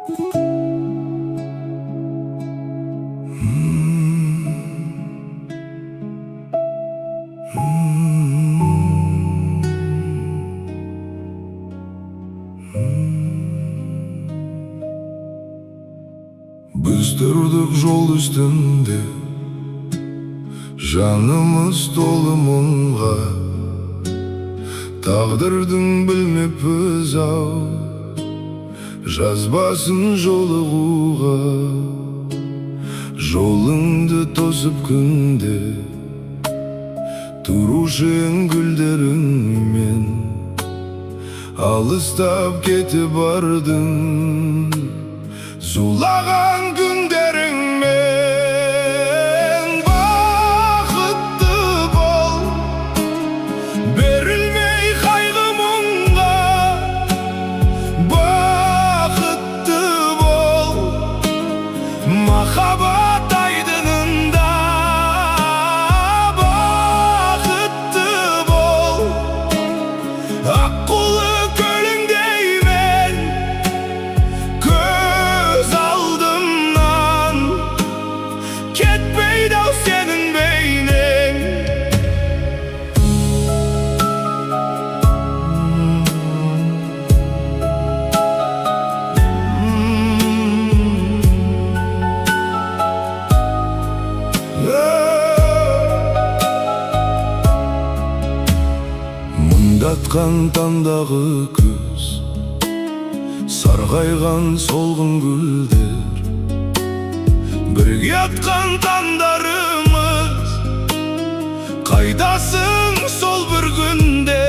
Біз тұрдық жол үстінде, жанымыз толы мұңға, тағдырдың білмеппіз ау жазбасын жолығуға. Жолыңды тосып күнде тұрушы ең гүлдеріңмен, алыстап кетіп бардың зулаған күндеріңмен. Бақытты бол, берілмей қайғы мұңға. Бақытты бол, махаббат айдынында. Бақытты бол, аққулы көліңдеймен көз алдымнан кетпейді ау сенің бейнең. Мұндатқан таңдағы күз, сарғайған солғын гүлдер, бірге атқан таңдарымыз, қайдасың сол бір күнде?